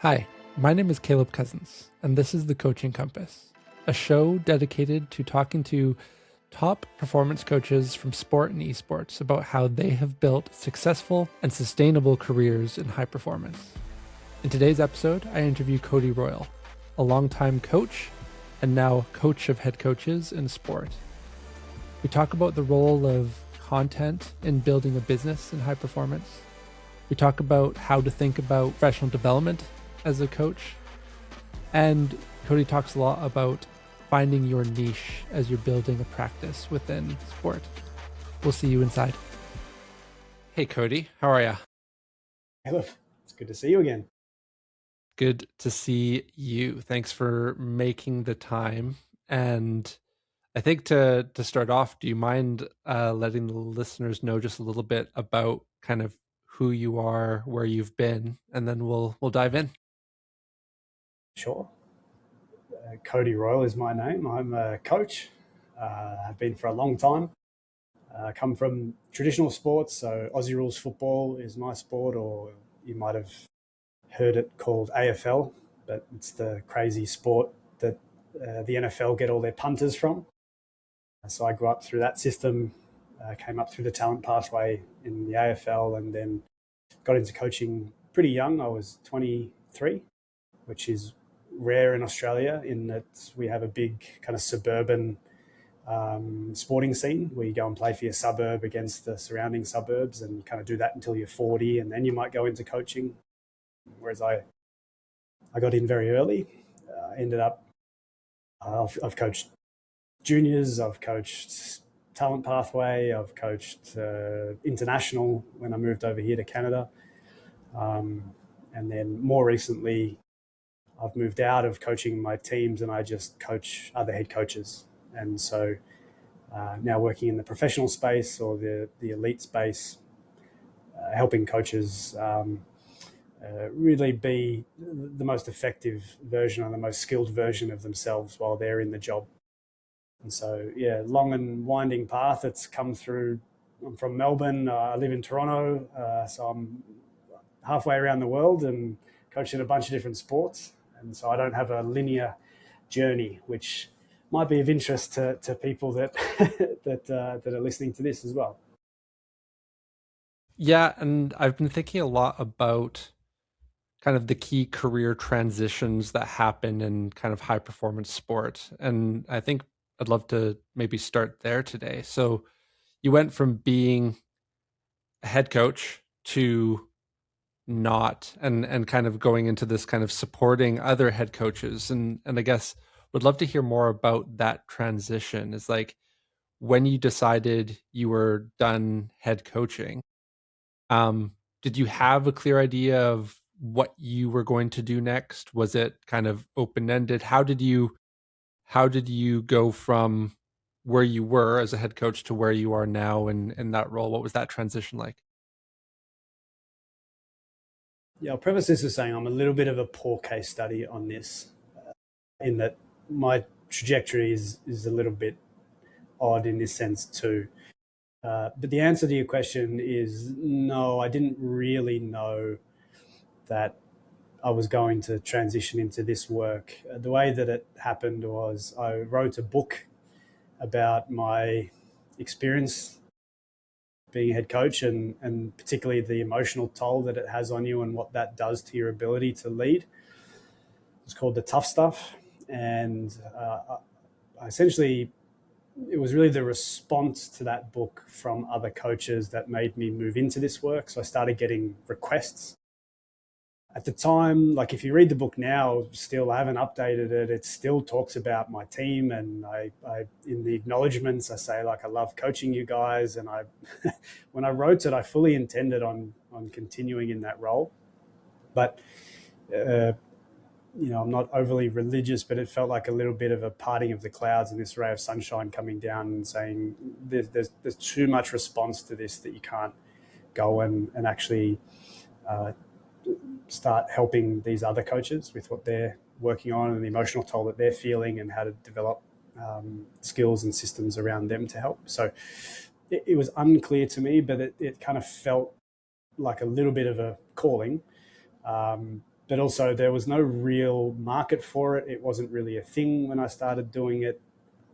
Hi, my name is Caleb Cousins, and this is The Coaching Compass, a show dedicated to talking to top performance coaches from sport and esports about how they have built successful and sustainable careers in high performance. In today's episode, I interview Cody Royle, a longtime coach and now coach of head coaches in sport. We talk about the role of content in building a business in high performance. We talk about how to think about professional development as a coach. And Cody talks a lot about finding your niche as you're building a practice within sport. We'll see you inside. Hey, Cody, how are you? Caleb, it's good to see you again. Good to see you. Thanks for making the time. And I think to start off, do you mind letting the listeners know just a little bit about kind of who you are, where you've been, and then we'll dive in. Sure. Cody Royle is my name. I'm a coach. I've been for a long time. I come from traditional sports, so Aussie rules football is my sport, or you might have heard it called AFL, but it's the crazy sport that the NFL get all their punters from. So I grew up through that system, came up through the talent pathway in the AFL, and then got into coaching pretty young. I was 23, which is rare in Australia in that we have a big kind of suburban sporting scene where you go and play for your suburb against the surrounding suburbs, and you kind of do that until you're 40, and then you might go into coaching. Whereas I got in very early. Ended up, I've coached juniors, I've coached talent pathway, I've coached international when I moved over here to Canada. And then more recently, I've moved out of coaching my teams and I just coach other head coaches. And so now working in the professional space or the elite space, helping coaches really be the most effective version or the most skilled version of themselves while they're in the job. And so, yeah, long and winding path. It's come through. I'm from Melbourne. I live in Toronto, so I'm halfway around the world and coaching a bunch of different sports. And so I don't have a linear journey, which might be of interest to people that that are listening to this as well. Yeah, and I've been thinking a lot about kind of the key career transitions that happen in kind of high performance sport. And I think I'd love to maybe start there today. So you went from being a head coach to not and kind of going into this kind of supporting other head coaches. And I guess would love to hear more about that transition. Is like when you decided you were done head coaching, did you have a clear idea of what you were going to do next? Was it kind of open-ended? How did you go from where you were as a head coach to where you are now in that role? What was that transition like? Yeah, I'll preface this as saying I'm a little bit of a poor case study on this, in that my trajectory is a little bit odd in this sense too. But the answer to your question is no, I didn't really know that I was going to transition into this work. The way that it happened was I wrote a book about my experience being a head coach, and particularly the emotional toll that it has on you and what that does to your ability to lead. It's called The Tough Stuff. And essentially, it was really the response to that book from other coaches that made me move into this work. So I started getting requests. At the time, like if you read the book now, still I haven't updated it. It still talks about my team, and I in the acknowledgements I say like I love coaching you guys, and I when I wrote it, I fully intended on continuing in that role. But I'm not overly religious, but it felt like a little bit of a parting of the clouds and this ray of sunshine coming down and saying there's too much response to this that you can't go and actually start helping these other coaches with what they're working on and the emotional toll that they're feeling and how to develop skills and systems around them to help. So it was unclear to me, but it kind of felt like a little bit of a calling. but also there was no real market for it. It wasn't really a thing when I started doing it.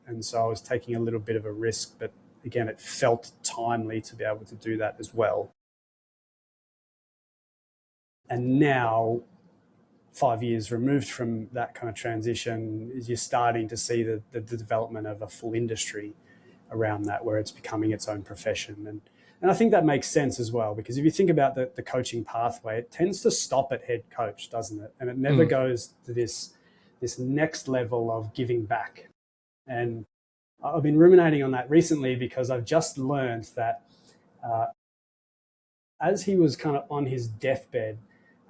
And so I was taking a little bit of a risk, but again, it felt timely to be able to do that as well. And now, 5 years removed from that kind of transition, you're starting to see the development of a full industry around that, where it's becoming its own profession. And I think that makes sense as well, because if you think about the coaching pathway, it tends to stop at head coach, doesn't it? And it never goes to this next level of giving back. And I've been ruminating on that recently, because I've just learned that as he was kind of on his deathbed,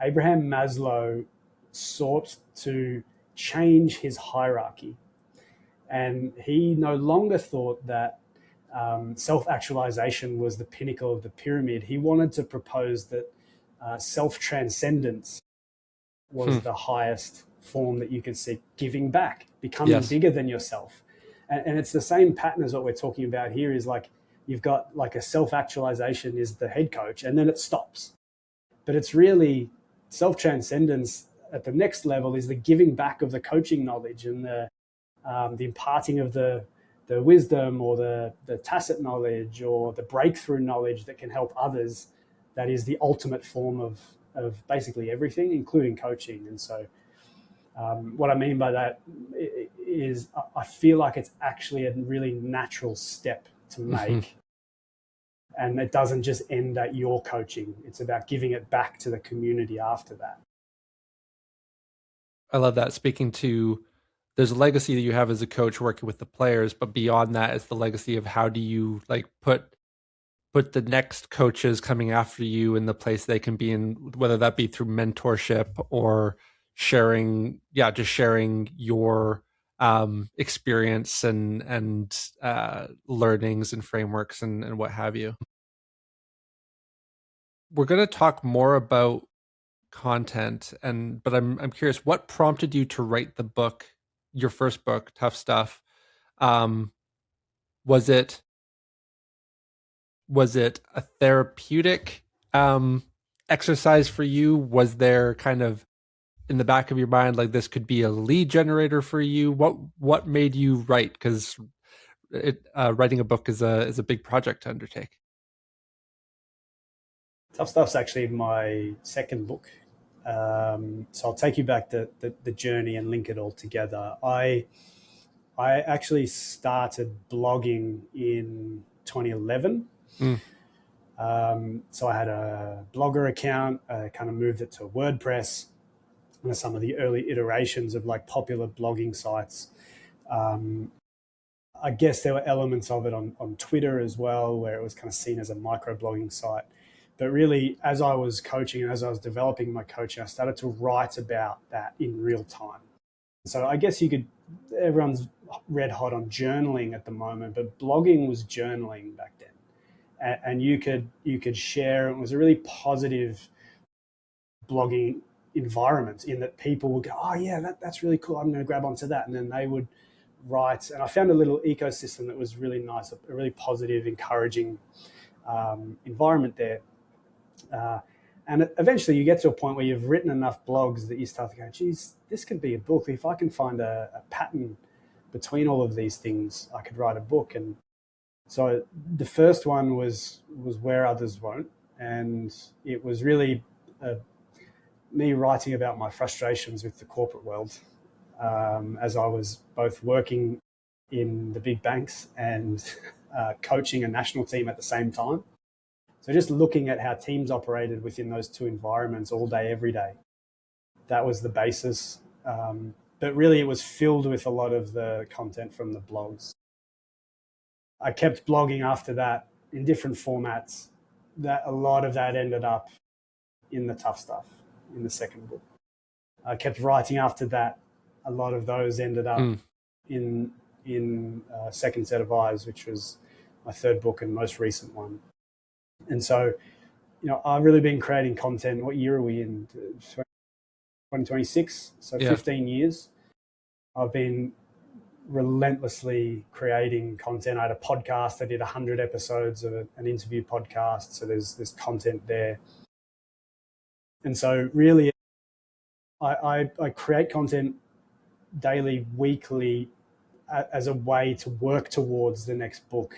Abraham Maslow sought to change his hierarchy. And he no longer thought that self-actualization was the pinnacle of the pyramid. He wanted to propose that self-transcendence was the highest form that you could seek, giving back, becoming bigger than yourself. And it's the same pattern as what we're talking about here. Is like, you've got like a self-actualization is the head coach, and then it stops. But it's really self-transcendence at the next level is the giving back of the coaching knowledge, and the imparting of the wisdom, or the tacit knowledge, or the breakthrough knowledge that can help others. That is the ultimate form of basically everything, including coaching. And so what I mean by that is I feel like it's actually a really natural step to make. And it doesn't just end at your coaching. It's about giving it back to the community after that. I love that. Speaking to, there's a legacy that you have as a coach working with the players, but beyond that is the legacy of how do you like put the next coaches coming after you in the place they can be in, whether that be through mentorship or sharing, just sharing your experience and learnings and frameworks and what have you. We're going to talk more about content, but I'm curious, what prompted you to write the book, your first book, Tough Stuff? Was it a therapeutic exercise for you? Was there kind of in the back of your mind like this could be a lead generator for you? What made you write? Because writing a book is a big project to undertake. Tough Stuff's actually my second book. So I'll take you back to the journey and link it all together. I actually started blogging in 2011. So I had a Blogger account. I kind of moved it to WordPress, and some of the early iterations of like popular blogging sites. I guess there were elements of it on Twitter as well, where it was kind of seen as a micro-blogging site. But really, as I was coaching and as I was developing my coaching, I started to write about that in real time. So I guess everyone's red hot on journaling at the moment, but blogging was journaling back then. And you could share. It was a really positive blogging environment, in that people would go, oh yeah, that's really cool, I'm going to grab onto that. And then they would write. And I found a little ecosystem that was really nice, a really positive, encouraging environment there. And eventually you get to a point where you've written enough blogs that you start to go, geez, this could be a book. If I can find a pattern between all of these things, I could write a book. And so the first one was Where Others Won't. And it was really me writing about my frustrations with the corporate world, as I was both working in the big banks and coaching a national team at the same time. So just looking at how teams operated within those two environments all day, every day, that was the basis. But really it was filled with a lot of the content from the blogs. I kept blogging after that in different formats. That a lot of that ended up in the Tough Stuff, in the second book. I kept writing after that. A lot of those ended up in Second Set of Eyes, which was my third book and most recent one. And so, I've really been creating content. What year are we in? 2026. So 15 years. I've been relentlessly creating content. I had a podcast. I did 100 episodes of an interview podcast. So there's content there. And so really I create content daily, weekly, as a way to work towards the next book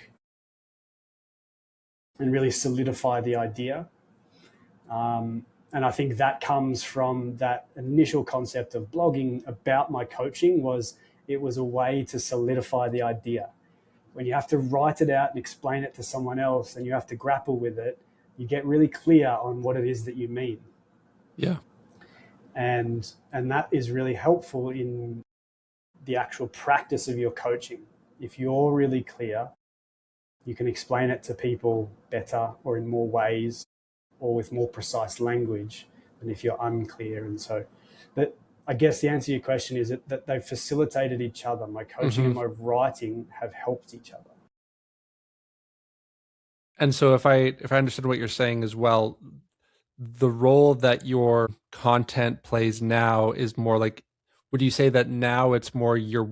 and really solidify the idea. And I think that comes from that initial concept of blogging about my coaching. It was a way to solidify the idea. When you have to write it out and explain it to someone else and you have to grapple with it, you get really clear on what it is that you mean. Yeah. And that is really helpful in the actual practice of your coaching. If you're really clear, you can explain it to people better or in more ways or with more precise language than if you're unclear. And so, but I guess the answer to your question is that they've facilitated each other. My coaching and my writing have helped each other. And so if I understood what you're saying as well, the role that your content plays now is more like, would you say that now it's more your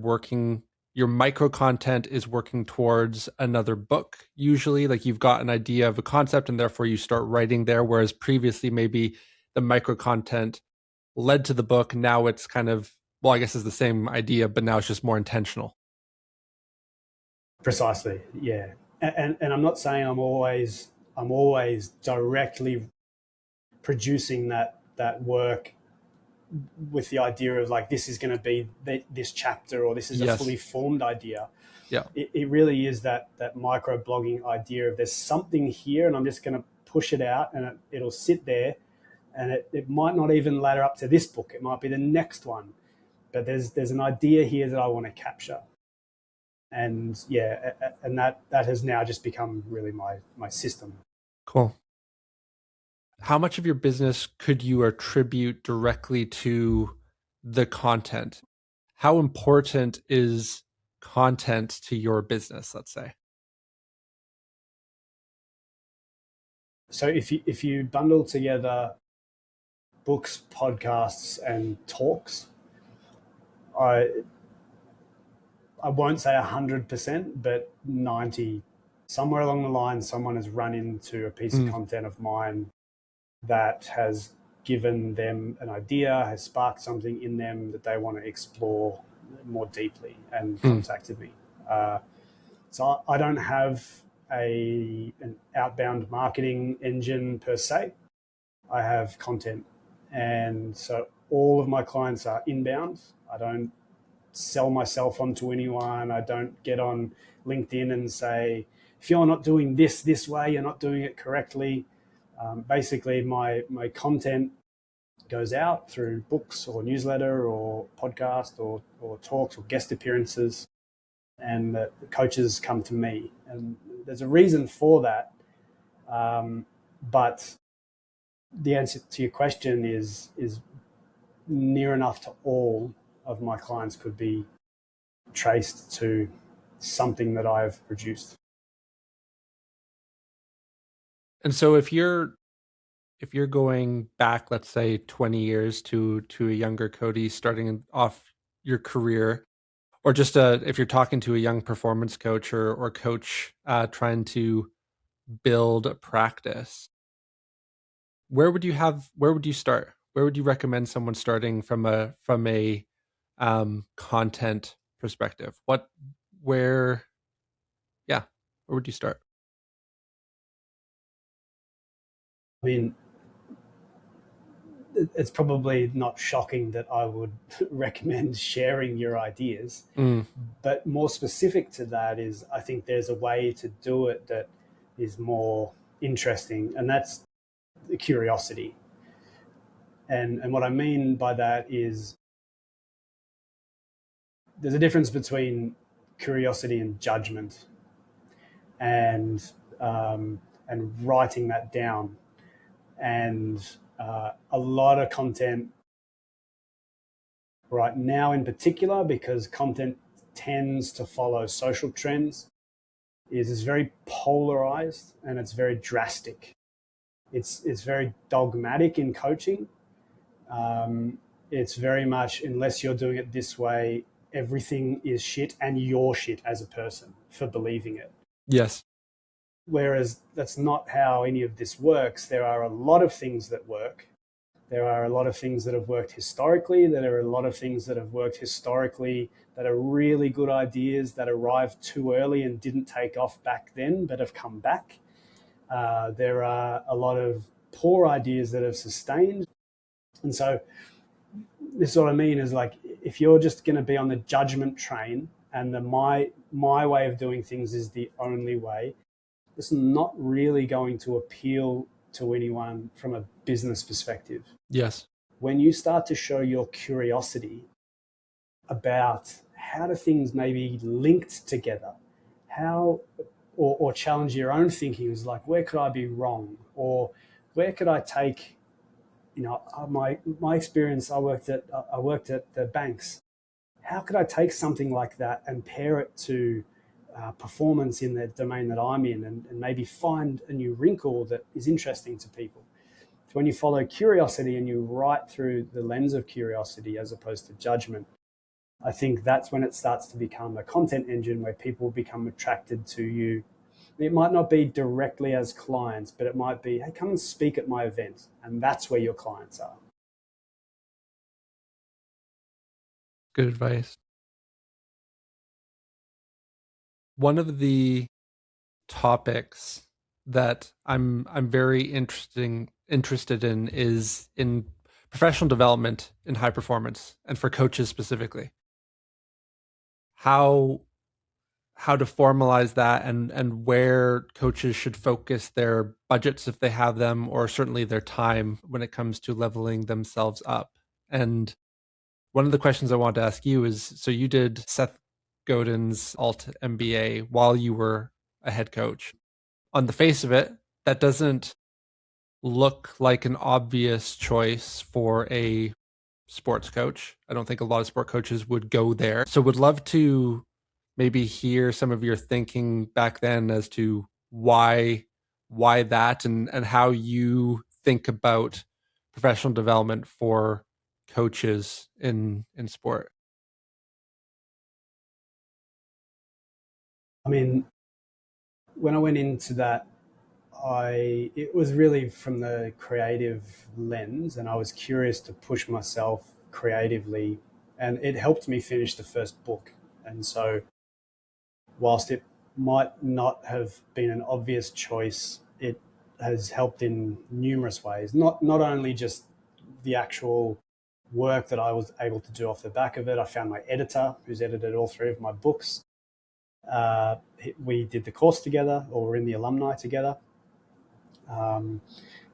micro content is working towards another book usually? Like you've got an idea of a concept and therefore you start writing there, whereas previously maybe the micro content led to the book. Now it's kind of, well, I guess it's the same idea, but now it's just more intentional. Precisely, yeah. And I'm not saying I'm always directly producing that work with the idea of like this is going to be this chapter or this is a fully formed idea. Yeah, it really is that micro blogging idea of there's something here and I'm just going to push it out and it'll sit there, and it might not even ladder up to this book. It might be the next one, but there's an idea here that I want to capture. And yeah, and that has now just become really my system. Cool. How much of your business could you attribute directly to the content? How important is content to your business, let's say? So if you bundle together books, podcasts, and talks, I won't say 100%, but 90. Somewhere along the line, someone has run into a piece of content of mine that has given them an idea, has sparked something in them that they want to explore more deeply, and contacted me. So I don't have an outbound marketing engine per se. I have content. And so all of my clients are inbound. I don't sell myself onto anyone. I don't get on LinkedIn and say, if you're not doing this way, you're not doing it correctly. Basically, my content goes out through books or newsletter or podcast or talks or guest appearances, and the coaches come to me. And there's a reason for that. But the answer to your question is near enough to all of my clients could be traced to something that I've produced. And so if you're going back, let's say 20 years to a younger Cody starting off your career, or just if you're talking to a young performance coach or coach trying to build a practice, where would you start? Where would you recommend someone starting from a content perspective? Where would you start? I mean, it's probably not shocking that I would recommend sharing your ideas, but more specific to that is I think there's a way to do it that is more interesting, and that's the curiosity. And what I mean by that is there's a difference between curiosity and judgment, and writing that down. And a lot of content right now in particular, because content tends to follow social trends, is very polarized and it's very drastic. It's very dogmatic in coaching. It's very much, unless you're doing it this way, everything is shit and you're shit as a person for believing it. Yes. Whereas that's not how any of this works. There are a lot of things that work, There are a lot of things that have worked historically. There are a lot of things that have worked historically that are really good ideas that arrived too early and didn't take off back then, but have come back. There are a lot of poor ideas that have sustained. And so this is what I mean is like, if you're just going to be on the judgment train and my way of doing things is the only way, it's not really going to appeal to anyone from a business perspective. Yes. When you start to show your curiosity about how do things maybe linked together, how or challenge your own thinking is like, where could I be wrong, or where could I take, my experience. I worked at the banks. How could I take something like that and pair it to performance in the domain that I'm in, and maybe find a new wrinkle that is interesting to people? So when you follow curiosity and you write through the lens of curiosity as opposed to judgment, I think that's when it starts to become a content engine where people become attracted to you. It might not be directly as clients, but it might be, hey, come and speak at my event. And that's where your clients are. Good advice. One of the topics that I'm very interested in is in professional development in high performance, and for coaches specifically. How to formalize that, and where coaches should focus their budgets if they have them, or certainly their time when it comes to leveling themselves up. And one of the questions I wanted to ask you is, so you did Seth Godin's Alt MBA while you were a head coach. On the face of it, that doesn't look like an obvious choice for a sports coach. I don't think a lot of sport coaches would go there. So would love to maybe hear some of your thinking back then as to why that, and how you think about professional development for coaches in sport. I mean, when I went into that, it was really from the creative lens, and I was curious to push myself creatively, and it helped me finish the first book. And so, whilst it might not have been an obvious choice, it has helped in numerous ways. Not only just the actual work that I was able to do off the back of it. I found my editor, who's edited all three of my books. We did the course together, or we're in the alumni together.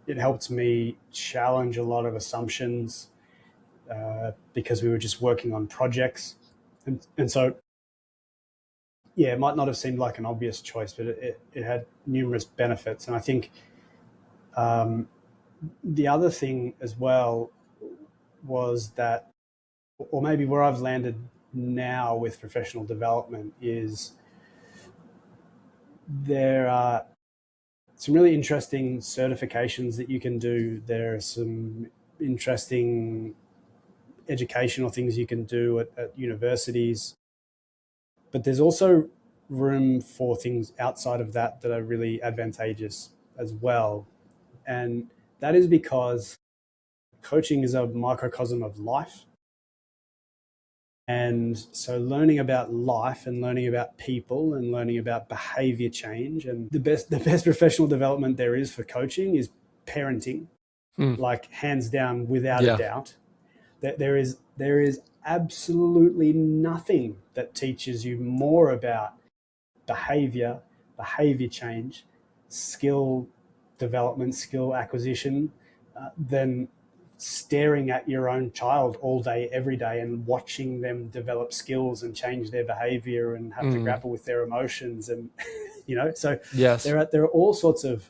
It helped me challenge a lot of assumptions because we were just working on projects. And so, yeah, it might not have seemed like an obvious choice, but it had numerous benefits. And I think the other thing as well was that, or maybe where I've landed now with professional development, is there are some really interesting certifications that you can do. There are some interesting educational things you can do at universities. But there's also room for things outside of that that are really advantageous as well. And that is because coaching is a microcosm of life. And so learning about life and learning about people and learning about behavior change, and the best professional development there is for coaching is parenting, like hands down, without a doubt. There is absolutely nothing that teaches you more about behavior change, skill development, skill acquisition, than staring at your own child all day, every day, and watching them develop skills and change their behavior and have to grapple with their emotions. And, so yes, there are all sorts of,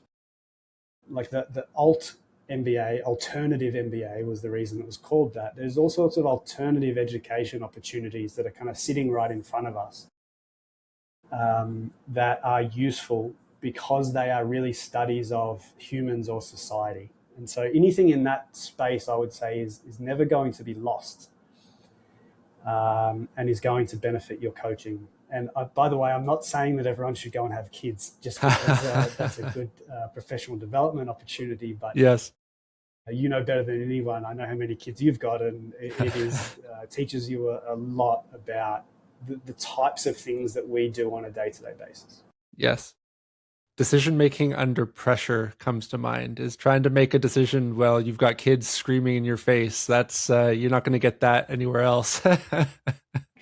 like the alt MBA, alternative MBA was the reason it was called that. There's all sorts of alternative education opportunities that are kind of sitting right in front of us, that are useful because they are really studies of humans or society. And so anything in that space, I would say, is never going to be lost, and is going to benefit your coaching. And by the way, I'm not saying that everyone should go and have kids just because that's a good professional development opportunity. But yes, You know better than anyone. I know how many kids you've got, and it is teaches you a lot about the types of things that we do on a day-to-day basis. Yes. Decision making under pressure comes to mind. Is trying to make a decision while you've got kids screaming in your face. That's you're not going to get that anywhere else.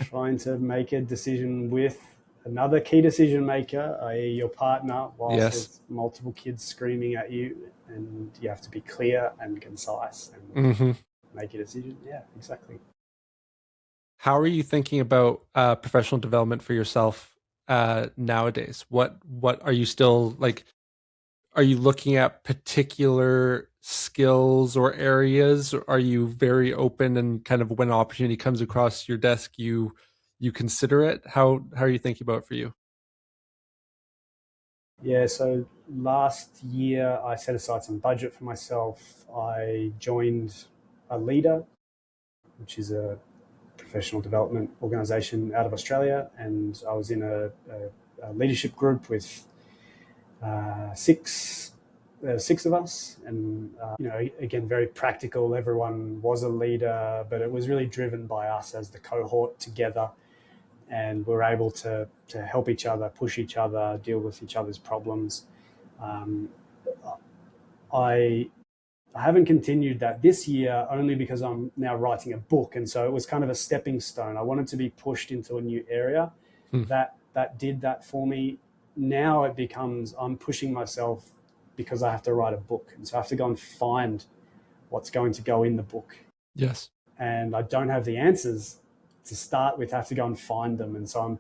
Trying to make a decision with another key decision maker, i.e. your partner, whilst Yes. there's multiple kids screaming at you, and you have to be clear and concise and Hmm. make a decision. Yeah, exactly. How are you thinking about professional development for yourself nowadays? What are you still like? Are you looking at particular skills or areas? Or are you very open and kind of when opportunity comes across your desk, you consider it? How are you thinking about it for you? Yeah, so last year I set aside some budget for myself. I joined a leader, which is a professional development organization out of Australia, and I was in a leadership group with six. There were six of us, and again, very practical. Everyone was a leader, but it was really driven by us as the cohort together, and we're able to help each other, push each other, deal with each other's problems. Um, I I haven't continued that this year only because I'm now writing a book, and so it was kind of a stepping stone. I wanted to be pushed into a new area. Hmm. That did that for me. Now it becomes I'm pushing myself because I have to write a book, and so I have to go and find what's going to go in the book, Yes. and I don't have the answers to start with. I have to go and find them, and so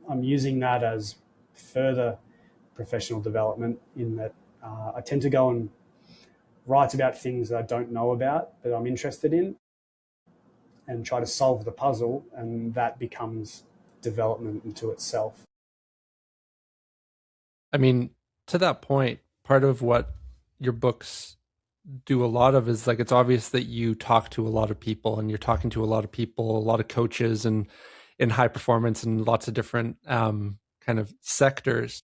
I'm using that as further professional development in that I tend to go and write about things that I don't know about, but I'm interested in, and try to solve the puzzle, and that becomes development into itself. I mean, to that point, part of what your books do a lot of is like it's obvious that you talk to a lot of people and you're talking to a lot of people, a lot of coaches and in high performance and lots of different kind of sectors.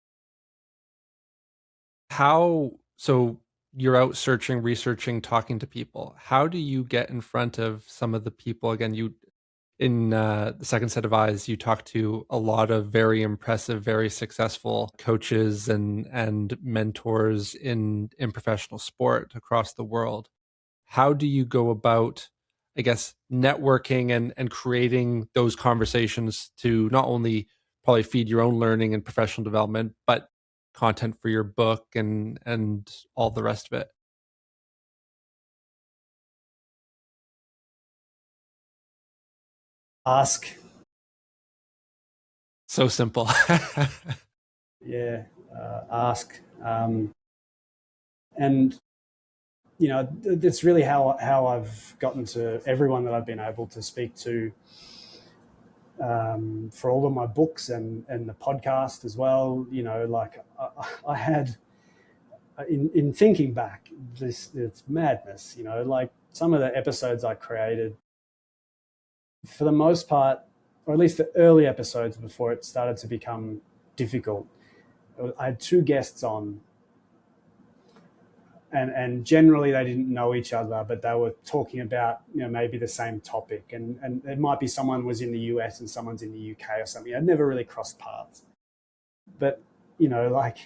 How so you're out searching, researching, talking to people. How do you get in front of some of the people? Again, you in the second set of eyes, you talk to a lot of very impressive, very successful coaches and mentors in professional sport across the world. How do you go about, I guess, networking and creating those conversations to not only probably feed your own learning and professional development, but content for your book and all the rest of it? Ask, So simple. yeah, ask, and that's really how I've gotten to everyone that I've been able to speak to for all of my books and the podcast as well. Like I had in thinking back, it's madness. Like some of the episodes I created, for the most part, or at least the early episodes before it started to become difficult. I had two guests on, and generally they didn't know each other, but they were talking about maybe the same topic, and it might be someone was in the US and someone's in the UK or something. I'd never really crossed paths, but like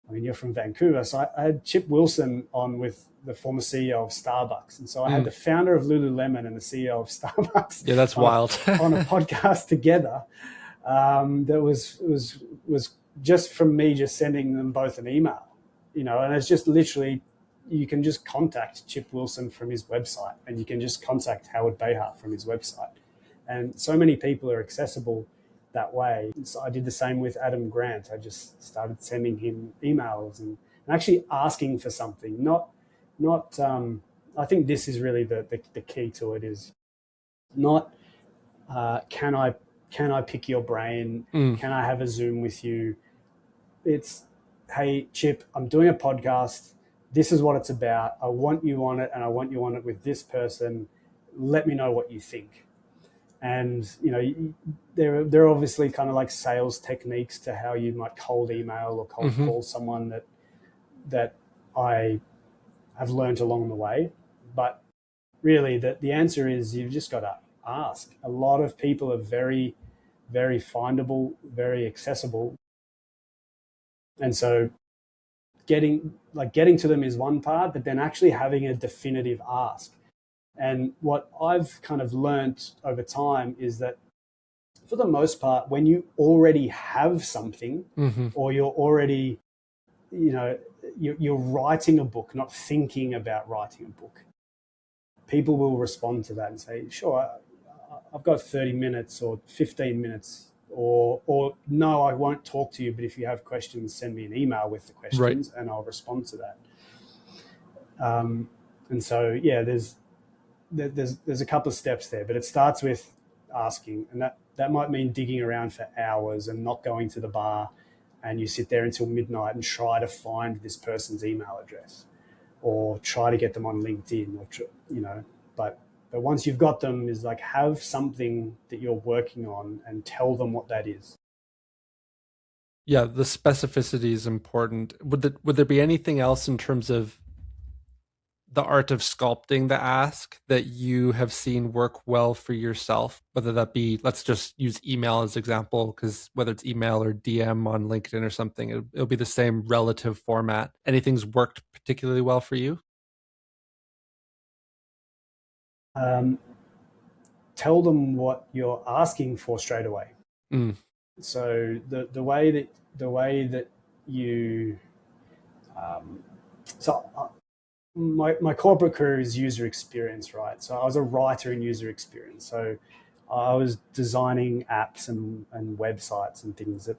I mean, you're from Vancouver, so I had Chip Wilson on with the former CEO of Starbucks, and so I had Mm. the founder of Lululemon and the CEO of Starbucks Yeah, that's wild. on a podcast together. That was just from me just sending them both an email, and it's just literally you can just contact Chip Wilson from his website, and you can just contact Howard Behar from his website, and so many people are accessible that way. So I did the same with Adam Grant. I just started sending him emails and actually asking for something. Not. I think this is really the key to it is not can I pick your brain? Mm. Can I have a Zoom with you? It's hey Chip, I'm doing a podcast. This is what it's about. I want you on it, and I want you on it with this person. Let me know what you think. And there are obviously kind of like sales techniques to how you might cold email or cold Hmm. call someone that I have learned along the way. But really, the answer is you've just got to ask. A lot of people are very, very findable, very accessible. And so getting to them is one part, but then actually having a definitive ask. And what I've kind of learnt over time is that for the most part, when you already have something, Mm-hmm. or you're already, you know, you're writing a book, not thinking about writing a book, people will respond to that and say, sure, I've got 30 minutes or 15 minutes, or no, I won't talk to you, but if you have questions, send me an email with the Right. questions and I'll respond to that. And so, yeah, there's a couple of steps there, but it starts with asking, and that might mean digging around for hours and not going to the bar, and you sit there until midnight and try to find this person's email address, or try to get them on LinkedIn, or but once you've got them, is like have something that you're working on and tell them what that is. Yeah, the specificity is important. Would there be anything else in terms of the art of sculpting the ask that you have seen work well for yourself? Whether that be, let's just use email as example, because whether it's email or DM on LinkedIn or something, it'll be the same relative format. Anything's worked particularly well for you? Um, Tell them what you're asking for straight away. Mm. So the way that you um, so my corporate career is user experience, right? So I was a writer in user experience. So I was designing apps and websites and things that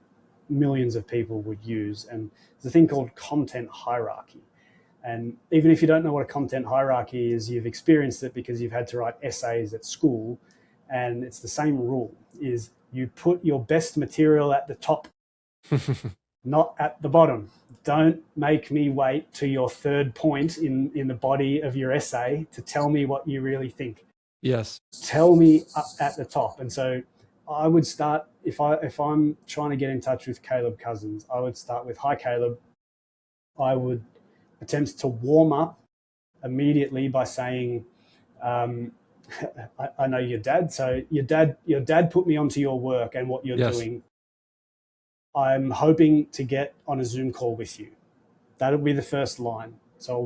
millions of people would use. And there's a thing called content hierarchy. And even if you don't know what a content hierarchy is, you've experienced it because you've had to write essays at school. And it's the same rule: is you put your best material at the top, not at the bottom. Don't make me wait to your third point in the body of your essay to tell me what you really think. Yes. Tell me up at the top. And so I would start, if I'm trying to get in touch with Caleb Cousins, I would start with, hi Caleb. I would attempt to warm up immediately by saying, um, I know your dad, so your dad put me onto your work and what you're Yes. doing. I'm hoping to get on a Zoom call with you. That'll be the first line. So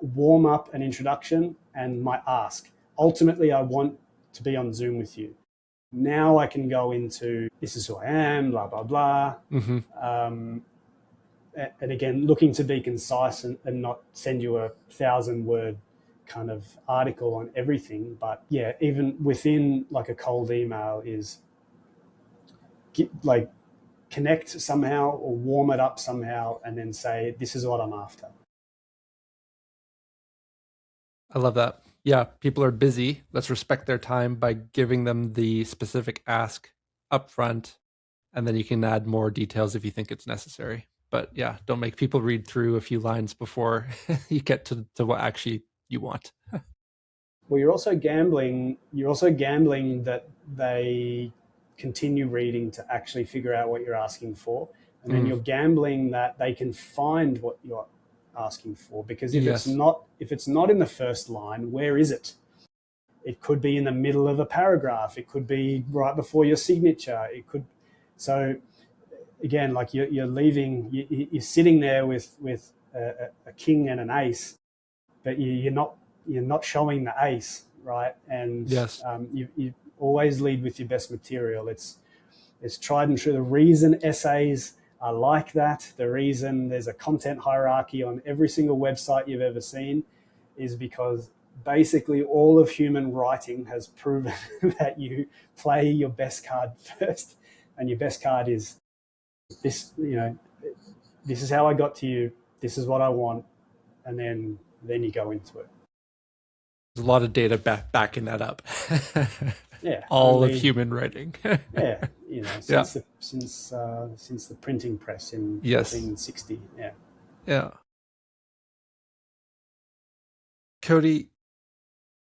warm up, an introduction, and my ask. Ultimately, I want to be on Zoom with you. Now I can go into, this is who I am, blah, blah, blah. Mm-hmm. And again, looking to be concise and not send you 1,000-word kind of article on everything. But yeah, even within like a cold email is like connect somehow or warm it up somehow and then say, this is what I'm after. I love that. Yeah, people are busy. Let's respect their time by giving them the specific ask upfront, and then you can add more details if you think it's necessary. But yeah, don't make people read through a few lines before you get to what actually you want. Well, you're also gambling that they continue reading to actually figure out what you're asking for, and then Mm, you're gambling that they can find what you're asking for, because yes. if it's not in the first line, where is it? It could be in the middle of a paragraph, it could be right before your signature, it could. So again, like you're leaving, you're sitting there with a king and an ace, but you're not showing the ace, right? And Yes. you always lead with your best material. It's tried and true. The reason essays are like that, the reason there's a content hierarchy on every single website you've ever seen, is because basically all of human writing has proven that you play your best card first, and your best card is this. This is how I got to you. This is what I want, and then you go into it. There's a lot of data backing that up. Yeah, All of only human writing. yeah, Yeah. since the printing press in Yes. 1460. Yeah. Yeah. Cody,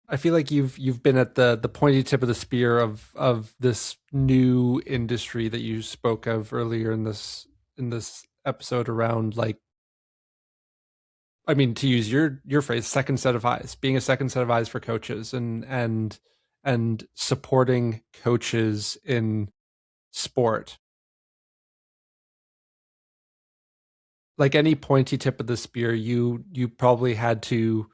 I feel like you've been at the pointy tip of the spear of this new industry that you spoke of earlier in this episode around like I mean, to use your phrase, second set of eyes, being a second set of eyes for coaches, and supporting coaches in sport. Like any pointy tip of the spear, you probably had to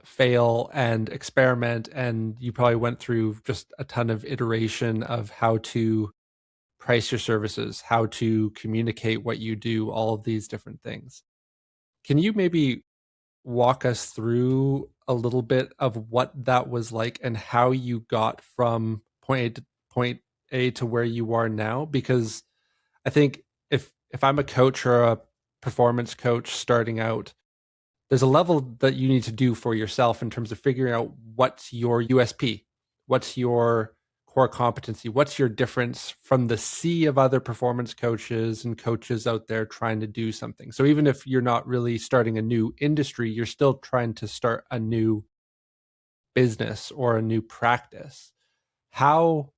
fail and experiment, and you probably went through just a ton of iteration of how to price your services, how to communicate what you do, all of these different things. Can you maybe walk us through a little bit of what that was like and how you got from point A to where you are now? Because I think if I'm a coach or a performance coach starting out, there's a level that you need to do for yourself in terms of figuring out what's your USP, what's your core competency, what's your difference from the sea of other performance coaches and coaches out there trying to do something. So even if you're not really starting a new industry, you're still trying to start a new business or a new practice. How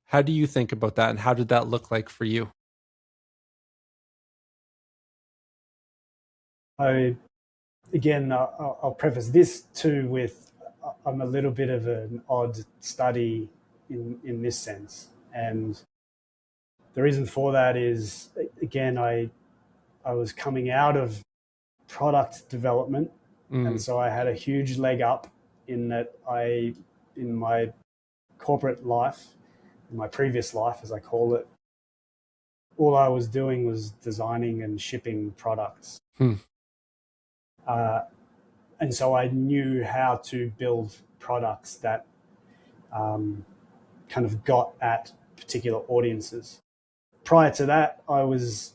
how do you think about that, and how did that look like for you? I again, I'll preface this too with I'm a little bit of an odd study in this sense, and the reason for that is again I was coming out of product development, and Mm, so I had a huge leg up in that I in my corporate life, in my previous life as I call it, all I was doing was designing and shipping products. hmm, Uh, and so I knew how to build products that um, kind of got at particular audiences. Prior to that, I was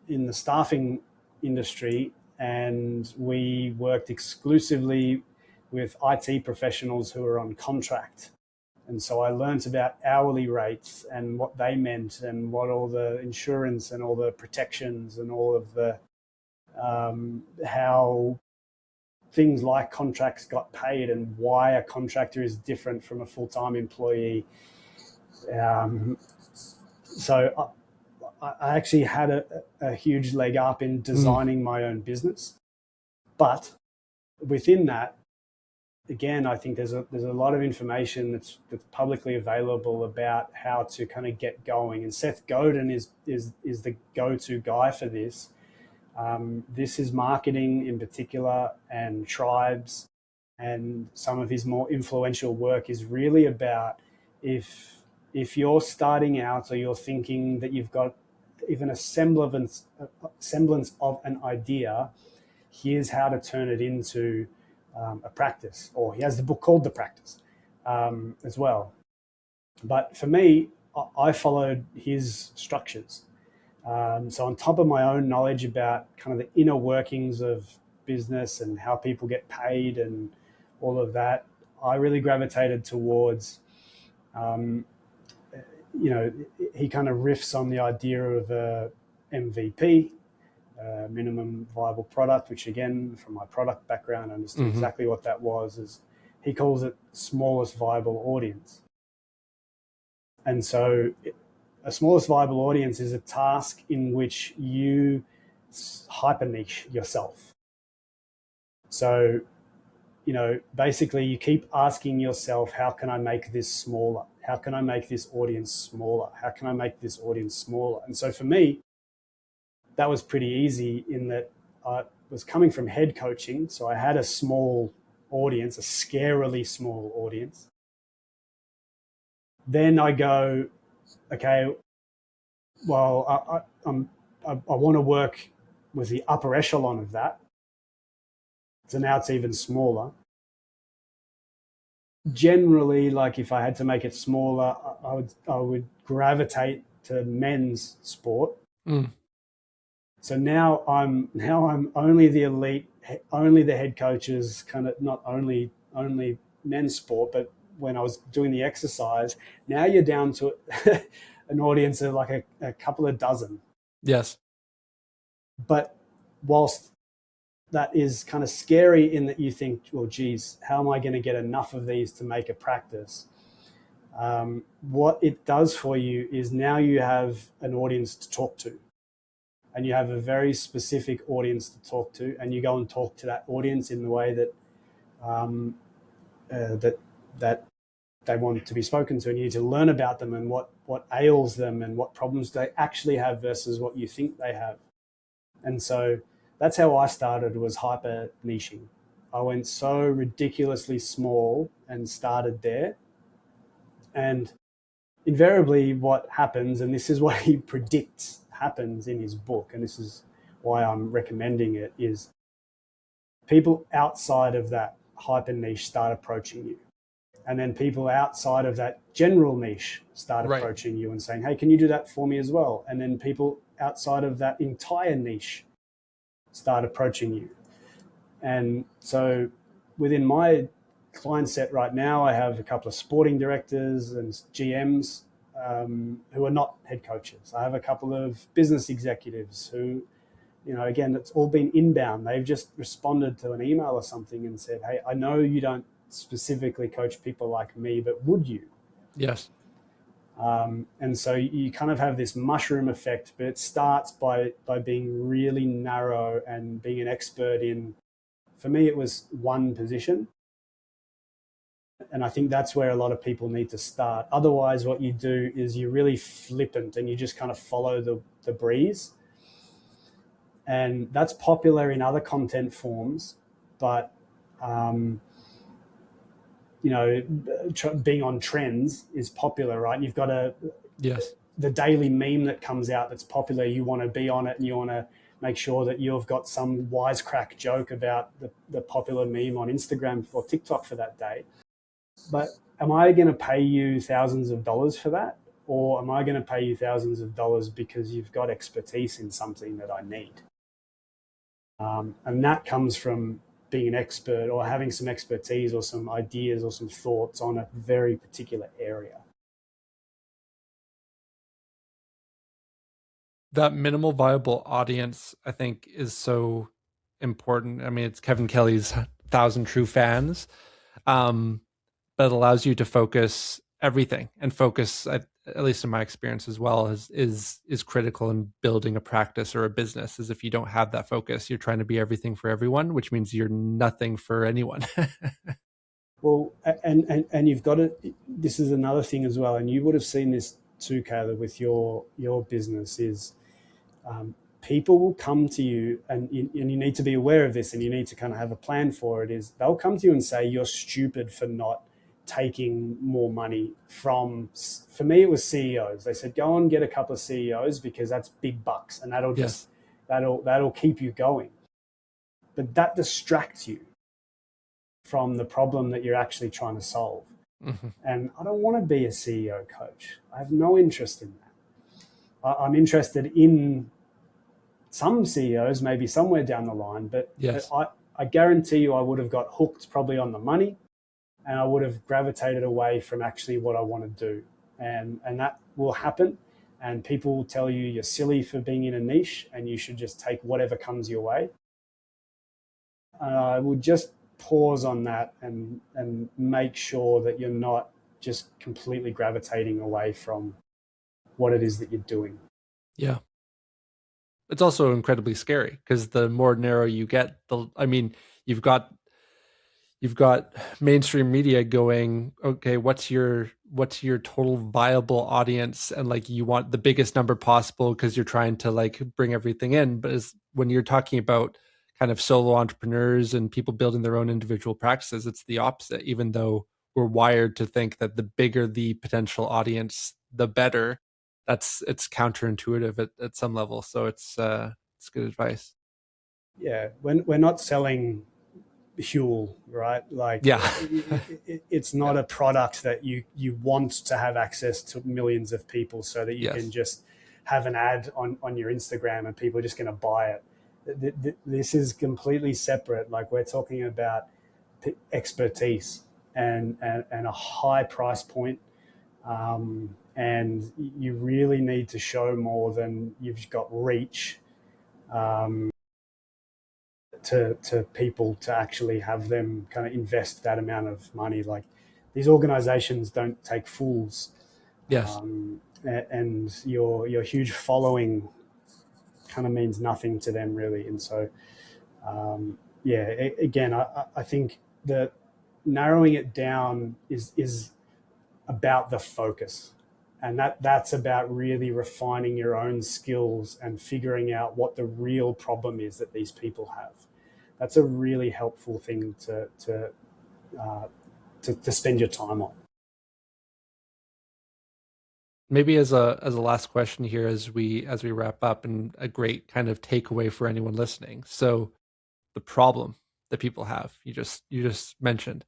in the staffing industry, and we worked exclusively with IT professionals who were on contract. And so I learned about hourly rates and what they meant, and what all the insurance and all the protections and all of the how things like contracts got paid, and why a contractor is different from a full-time employee. Um, so I actually had a huge leg up in mm, designing my own business. But within that, again, I think there's a lot of information that's publicly available about how to kind of get going. And Seth Godin is the go-to guy for this. This is marketing in particular, and tribes, and some of his more influential work is really about if if you're starting out, or you're thinking that you've got even a semblance of an idea, here's how to turn it into a practice. Or he has the book called The Practice as well. But for me, I followed his structures. So on top of my own knowledge about kind of the inner workings of business and how people get paid and all of that, I really gravitated towards, um, he kind of riffs on the idea of a MVP, minimum viable product, which again, from my product background, I understood mm-hmm, exactly what that was. Is he calls it smallest viable audience. And so a smallest viable audience is a task in which you hyper niche yourself. So, basically you keep asking yourself, how can I make this smaller? How can I make this audience smaller? How can I make this audience smaller? And so for me, that was pretty easy in that I was coming from head coaching. So I had a small audience, a scarily small audience. Then I go, okay, well, I want to work with the upper echelon of that. So now it's even smaller. Generally, like if I had to make it smaller, I would gravitate to men's sport. mm, So now I'm only the elite, only the head coaches, kind of not only men's sport, but when I was doing the exercise, now you're down to an audience of like a couple of dozen. yes. But whilst that is kind of scary in that you think, well, geez, how am I going to get enough of these to make a practice? What it does for you is now you have an audience to talk to. and you have a very specific audience to talk to, and you go and talk to that audience in the way that um, that that they want to be spoken to, and you need to learn about them and what ails them and what problems they actually have versus what you think they have. And so that's how I started, was hyper niching. I went so ridiculously small and started there. And invariably what happens, and this is what he predicts happens in his book, and this is why I'm recommending it, is people outside of that hyper niche start approaching you. And then people outside of that general niche start Right. approaching you and saying, hey, can you do that for me as well? And then people outside of that entire niche start approaching you. And so within my client set right now, I have a couple of sporting directors and GMs who are not head coaches. I have a couple of business executives who, again, it's all been inbound. They've just responded to an email or something and said, hey, I know you don't specifically coach people like me, but would you? Yes. And so you kind of have this mushroom effect, but it starts by being really narrow and being an expert in, for me, it was one position. And I think that's where a lot of people need to start. Otherwise, what you do is you're really flippant and you just kind of follow the breeze. And that's popular in other content forms, but being on trends is popular, right? You've got Yes. the daily meme that comes out that's popular. You want to be on it, and you want to make sure that you've got some wisecrack joke about the popular meme on Instagram or TikTok for that day. But am I going to pay you thousands of dollars for that? Or am I going to pay you thousands of dollars because you've got expertise in something that I need? And that comes from being an expert or having some expertise or some ideas or some thoughts on a very particular area. That minimal viable audience, I think, is so important. I mean, it's Kevin Kelly's 1,000 True Fans, but it allows you to focus everything, and focus, at least in my experience as well, is critical in building a practice or a business. Is if you don't have that focus, you're trying to be everything for everyone, which means you're nothing for anyone. Well, and you've got to. This is another thing as well, and you would have seen this too, Caleb, with your business. Is people will come to you, and you need to be aware of this, and you need to kind of have a plan for it. Is they'll come to you and say you're stupid for not taking more money from. For me, it was CEOs. They said go and get a couple of CEOs because that's big bucks, and that'll Yes. just that'll keep you going. But that distracts you from the problem that you're actually trying to solve. Mm-hmm. And I don't want to be a CEO coach. I have no interest in that. I'm interested in some CEOs, maybe somewhere down the line, but Yes. I guarantee you I would have got hooked probably on the money, and I would have gravitated away from actually what I want to do. And that will happen. And people will tell you you're silly for being in a niche and you should just take whatever comes your way. I would just pause on that and make sure that you're not just completely gravitating away from what it is that you're doing. Yeah. It's also incredibly scary because the more narrow you get, you've got mainstream media going, okay, what's your total viable audience, and like you want the biggest number possible because you're trying to like bring everything in. But when you're talking about kind of solo entrepreneurs and people building their own individual practices, it's the opposite. Even though we're wired to think that the bigger the potential audience, the better, it's counterintuitive at some level. So it's good advice. Yeah, when we're not selling fuel, right? Like Yeah. it's not Yeah. a product that you want to have access to millions of people so that you can Yes. just have an ad on your Instagram and people are just going to buy it. This is completely separate. Like we're talking about expertise and a high price point. And you really need to show more than you've got reach to people to actually have them kind of invest that amount of money. Like these organizations don't take fools. Yes. And your huge following kind of means nothing to them really. And so, again, I think that narrowing it down is about the focus. And that's about really refining your own skills and figuring out what the real problem is that these people have. That's a really helpful thing to spend your time on. Maybe as a last question here, as we wrap up, and a great kind of takeaway for anyone listening. So the problem that people have, you just mentioned,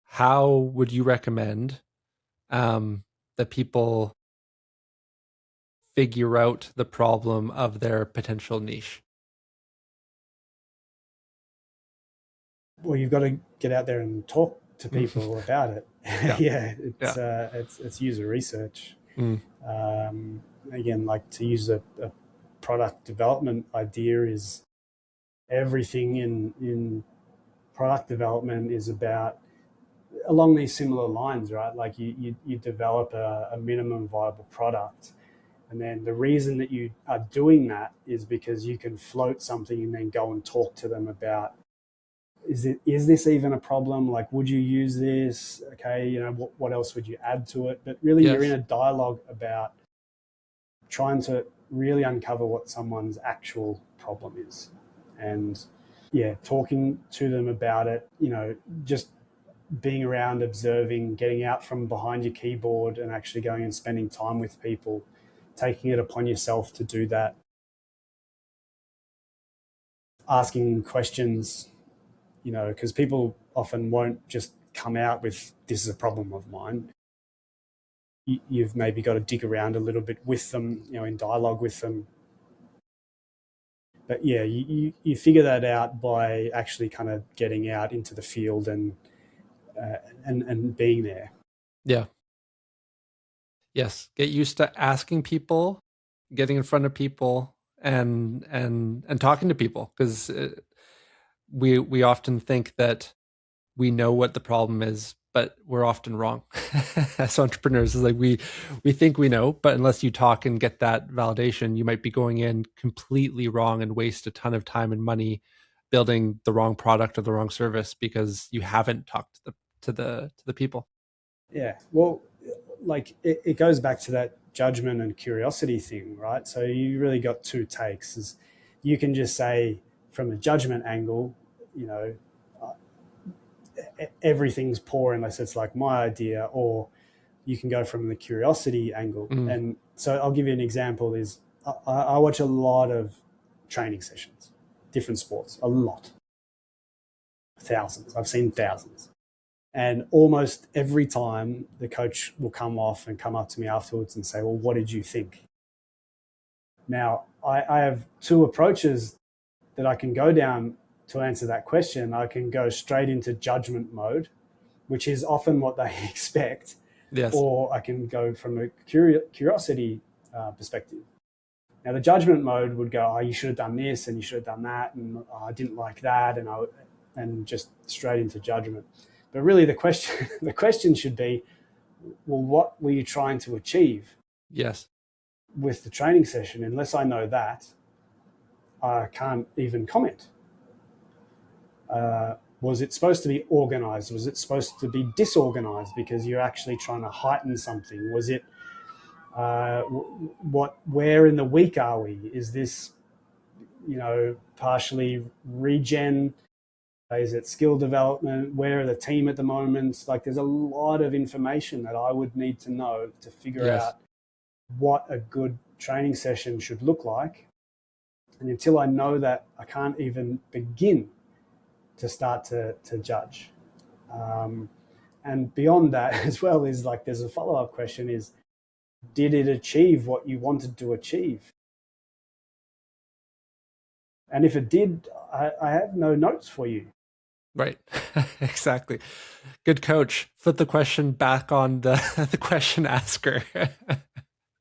how would you recommend that people figure out the problem of their potential niche? Well, you've got to get out there and talk to people about it. Yeah. It's user research. Mm. Again, like, to use a product development idea, is everything in product development is about along these similar lines, right? Like you develop a minimum viable product. And then the reason that you are doing that is because you can float something and then go and talk to them about, is this even a problem? Like, would you use this? Okay, what else would you add to it? But really, Yes. you're in a dialogue about trying to really uncover what someone's actual problem is. And talking to them about it, just being around, observing, getting out from behind your keyboard and actually going and spending time with people, taking it upon yourself to do that, asking questions, because people often won't just come out with, this is a problem of mine. You've maybe got to dig around a little bit with them, in dialogue with them. But you figure that out by actually kind of getting out into the field and being there. Yeah. Yes. Get used to asking people, getting in front of people, and talking to people, because we often think that we know what the problem is, but we're often wrong. As entrepreneurs, it's like we think we know, but unless you talk and get that validation, you might be going in completely wrong and waste a ton of time and money building the wrong product or the wrong service because you haven't talked to the people. Yeah. Well, like it goes back to that judgment and curiosity thing, right? So you really got two takes. Is you can just say, from a judgment angle, everything's poor unless it's like my idea, or you can go from the curiosity angle. Mm. And so I'll give you an example. Is I watch a lot of training sessions, different sports, a lot, thousands. I've seen thousands. And almost every time the coach will come up to me afterwards and say, well, what did you think? Now, I have two approaches that I can go down to answer that question. I can go straight into judgment mode, which is often what they expect. Yes. Or I can go from a curiosity perspective. Now, the judgment mode would go, oh, you should have done this and you should have done that, and I didn't like that, and just straight into judgment. But really, the question should be, well, what were you trying to achieve? Yes. With the training session? Unless I know that, I can't even comment. Was it supposed to be organized? Was it supposed to be disorganized because you're actually trying to heighten something? Was it where in the week are we? Is this, partially regen? Is it skill development? Where are the team at the moment? Like, there's a lot of information that I would need to know to figure out what a good training session should look like. And until I know that, I can't even begin to start to judge. And beyond that as well is, like, there's a follow-up question is, did it achieve what you wanted to achieve? And if it did, I have no notes for you. Right. Exactly. Good coach. Flip the question back on the question asker.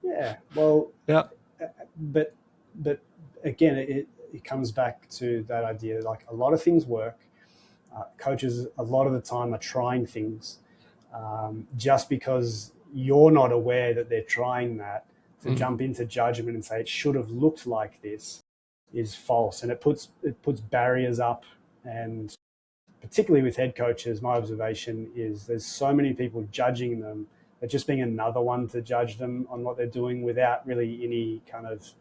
Yeah. Well, yeah. But again, it comes back to that idea. Like, a lot of things work. Coaches, a lot of the time, are trying things. Just because you're not aware that they're trying that to jump into judgment and say it should have looked like this is false, and it puts barriers up. And particularly with head coaches, my observation is there's so many people judging them, that just being another one to judge them on what they're doing without really any kind of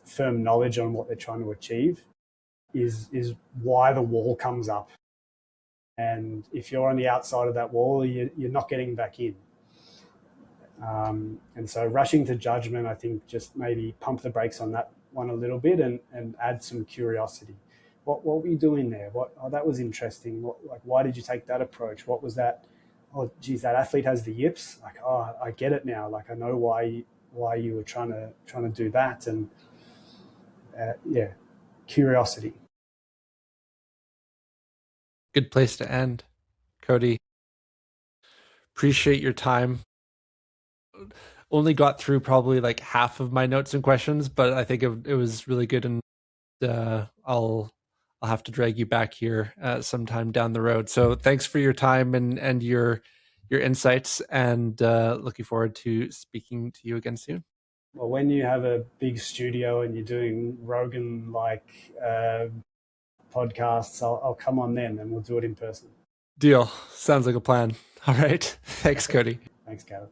firm knowledge on what they're trying to achieve is why the wall comes up. And if you're on the outside of that wall, you're not getting back in. And so rushing to judgment, I think, just maybe pump the brakes on that one a little bit and add some curiosity. What were you doing there? Oh, that was interesting. Why did you take that approach? What was that? Oh, geez, that athlete has the yips. Like, oh, I get it now. Like, I know why you were trying to do that. And yeah, curiosity. Good place to end. Cody, appreciate your time. Only got through probably like half of my notes and questions, but I think it was really good, and I'll have to drag you back here sometime down the road. So thanks for your time and your insights, and looking forward to speaking to you again soon. Well, when you have a big studio and you're doing Rogan-like podcasts, I'll come on then, and we'll do it in person. Deal. Sounds like a plan. All right. Thanks, Cody. Thanks, Caleb.